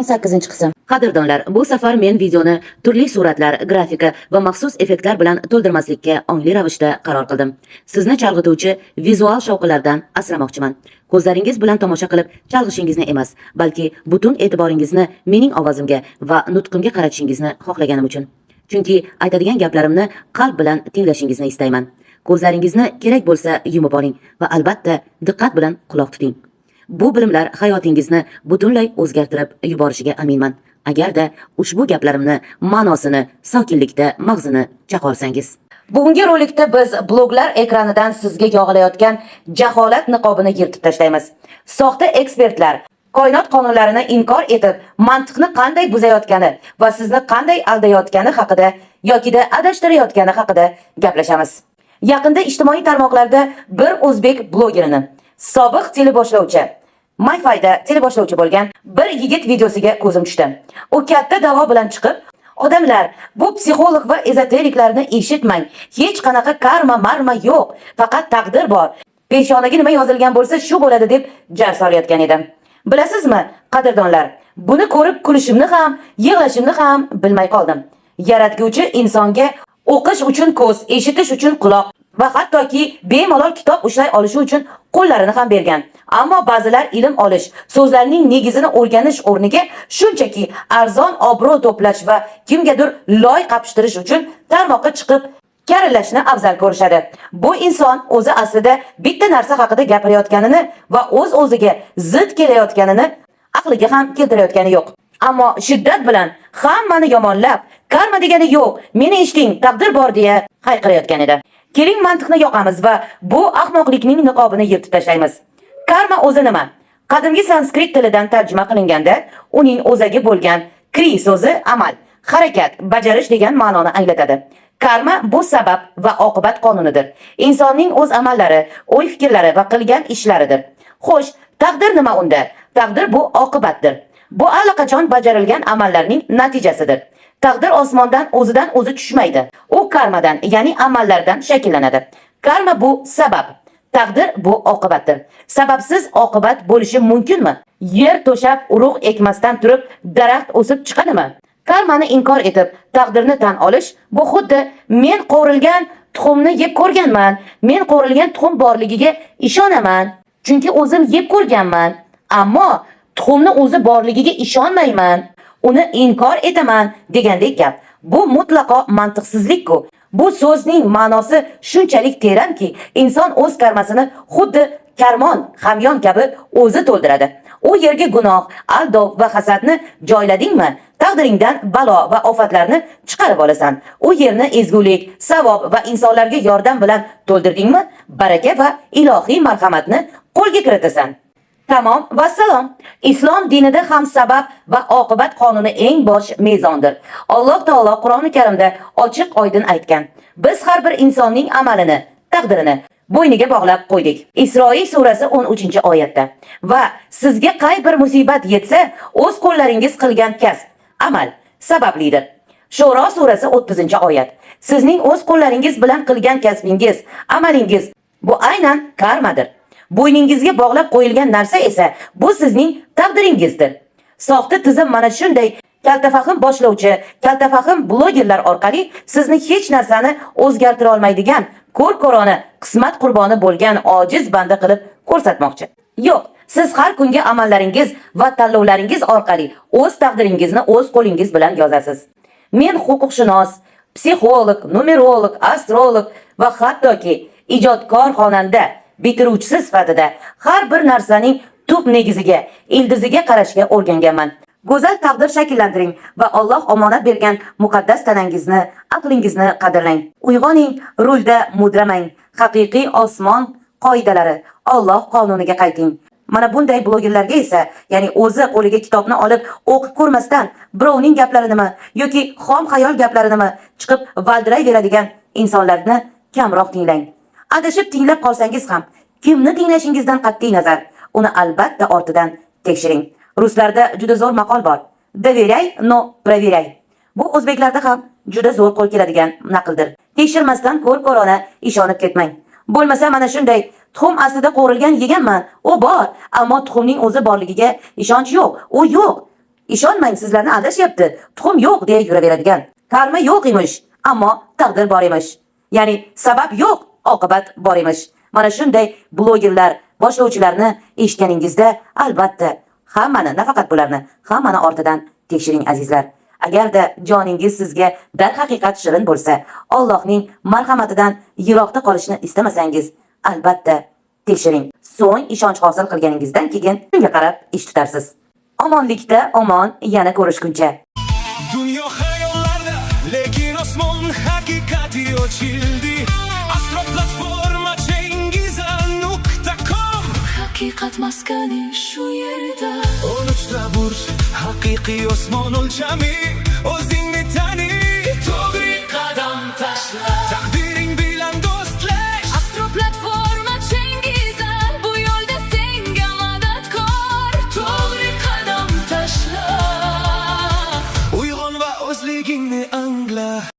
18-qism. Qadrdonlar, bu safar men videoni turli suratlar, grafika va maxsus effektlar bilan to'ldirmaslikka ongli ravishda qaror qildim. Sizni chalg'ituvchi vizual shovqinlardan asramoqchiman. Ko'zlaringiz bilan tomosha qilib chalg'ishingizni emas, balki butun e'tiboringizni mening ovozimga va nutqimga qaratishingizni xohlaganim uchun. Chunki aytadigan gaplarimni qalb bilan tinglashingizni istayman. Ko'zlaringizni kerak bo'lsa yumib oling va albatta diqqat bilan quloq tuting. Bu bilimlar hayotingizni butunlay o'zgartirib yuborishiga aminman. Agarda ushbu gaplarimni ma'nosini sokinlikda mag'zini chaqolsangiz. Bugungi rolikda biz bloglar ekranidan sizga yog'ilayotgan jaholat niqobini yirtib tashlaymiz. Soxta ekspertlar koinot qonunlarini inkor etib, mantiqni qanday buzayotgani va sizni qanday aldayotgani haqida yokida adashtirayotgani haqida gaplashamiz. Yaqinda ijtimoiy tarmoqlarda bir o'zbek blogerini sobiq teleboshlovchi, MyFi'da teleboshlovchi bo'lgan bir yigit videosiga ko'zim tushdi. U katta da'vo bilan chiqib, odamlar, bu psixolog va ezoteriklarni eshitmang. Hech qanaqa karma, marma yo'q, faqat taqdir bor. Peshonaga nima yozilgan bo'lsa, shu bo'ladi deb jar solayotgan edim. Bilasizmi, qadrdonlar, buni ko'rib kulishimni ham, yig'lashimni ham bilmay qoldim. Yaratguvchi insonga o'qish uchun ko'z, eshitish uchun quloq va hattoki bemalol kitob ushlay olishi uchun qo'llarini ham bergan. Ammo ba'zilar ilm olish, so'zlarning negizini o'rganish o'rniga shunchaki arzon obro' to'plash va kimgadir loy qapishtirish uchun tarmoqqa chiqib karillashni afzal ko'rishadi. Bu inson o'zi aslida bitta narsa haqida gapirayotganini va o'z-o'ziga zid kelayotganini aqliga ham keltirayotgani yo'q. Ammo shiddat bilan hammani yomonlab, karma degani yo'q, meni eshiting, taqdir bor deya hayqirayotgan edi. Keling mantiqni yoqamiz va bu ahmoqlikning niqobini yirtib tashlaymiz. Karma o'zi nima? Qadimgi sanskrit tilidan tarjima qilinganda, uning o'zagi bo'lgan kri so'zi amal, harakat, bajarish degan ma'noni anglatadi. Karma bu sabab va oqibat qonunidir. Insonning o'z amallari, o'y-fikrlari va qilgan ishlaridir. Xo'sh, taqdir nima unda? Taqdir bu oqibatdir. Bu allaqachon bajarilgan amallarning natijasidir. Taqdir osmondan o'zidan o'zi tushmaydi. U karmadan, ya'ni amallardan shakllanadi. Karma bu sabab, taqdir bu oqibatdir. Sababsiz oqibat bo'lishi mumkinmi? Yer to'shab urug' ekmasdan turib daraxt o'sib chiqadimi? Karmani inkor etib, taqdirni tan olish bu xuddi men qo'rilgan tuxumni yeb ko'rganman, men qo'rilgan tuxum borligiga ishonaman, chunki o'zim yeb ko'rganman, ammo tuxumni o'zi borligiga ishonmayman, uni inkor etaman degandek gap. Bu mutlaqo mantiqsizlik-ku. Bu so'zning ma'nosi shunchalik teranki, inson o'z karmasini xuddi karmon, hamyon kabi o'zi to'ldiradi. U yerga gunoh, aldov va hasadni joyladingmi, taqdiringdan balo va ofatlarni chiqarib olasan. U yerni ezgulik, savob va insonlarga yordam bilan to'ldirdingmi, baraka va ilohiy marhamatni qo'lga kiritasan. Tamom va salom. Islom dinida ham sabab va oqibat qonuni eng bosh mezondir. Alloh taolo Qur'oni Karimda ochiq oydin aytgan. Biz har bir insonning amalini, taqdirini bo'yniga bog'lab qo'ydik. Isroil surasi 13-oyatda. Va sizga qay bir musibat yetsa, o'z qo'llaringiz qilgan kasb, amal sabablidir. Shuro surasi 30-oyat. Sizning o'z qo'llaringiz bilan qilgan kasbingiz, amalingiz bu aynan karmadir. Bo'yningizga bog'lab qo'yilgan narsa esa bu sizning taqdiringizdir. Soxta tizim mana shunday kaltafahim boshlovchi, kaltafahim blogerlar orqali sizni hech narsani o'zgartira olmaydigan, ko'r-ko'rona qismat qurboni bo'lgan ojiz banda qilib ko'rsatmoqchi. Yo'q, siz har kungi amallaringiz va tanlovlaringiz orqali o'z taqdiringizni o'z qo'lingiz bilan yozasiz. Men huquqshunos, psixolog, numerolog, astrolog va hattoki ijodkor xonanda bitiruvchisi sifatida har bir narsaning tub negiziga, ildiziga qarashga o'rganganman. Go'zal taqdir shakllantiring va Alloh omonat bergan muqaddas tanangizni, aqlingizni qadrlang. Uyg'oning, rulda mudramang. Haqiqiy osmon qoidalari, Alloh qonuniga qayting. Mana bunday blogerlarga esa, ya'ni o'zi qo'liga kitobni olib o'qib ko'rmasdan, birovning gaplarinimi yoki xom xayol gaplarinimi chiqib valdirayveradigan insonlarni kamroq tinglang. Adashib tinglab qolsangiz ham, kimni tinglashingizdan qat'iy nazar, uni albatta ortidan tekshiring. Ruslarda juda zo'r maqol bor. Доверяй, но проверяй. Bu o'zbeklarda ham juda zo'r qo'l keladigan naqldir. Tekshirmasdan ko'r-ko'rona ishonib ketmang. Bo'lmasa mana shunday tuxum aslida qo'rilgan yeganman, u bor, ammo tuxumning o'zi borligiga ishonch yo'q. U yo'q. Ishonmang, sizlarni aldashyapti. Tuxum yo'q deya yuraveradigan. Karma yo'q emish, ammo taqdir bor emish. Ya'ni sabab yo'q, oqibat bor emish. Mana shunday blogerlar, boshlovchilarni eshitganingizda albatta hammani, nafaqat bularni, hammani ortidan tekshiring azizlar. Agarda joningiz sizga darhaqiqat shirin bo'lsa, Allohning marhamatidan yiroqda qolishni istamasangiz, albatta tekshiring. So'ng ishonch hosil qilganingizdan keyin shunga qarab ish tutarsiz. Omonlikda omon, yana ko'rishguncha. Dunyo xayollarda, lekin osmon haqiqati ochildi. Astro platforma Chengiza.com. Haqiqat maskani shu yerda. 13 ta burj, haqiqiy osmon o'lchami. O'zingni tani, to'g'ri qadam tashla. Taqdiring bilan do'stlash. Astro platforma Chengiza, bu yo'lda senga madadkor. To'g'ri qadam tashla. Uyg'on va o'zligingni angla.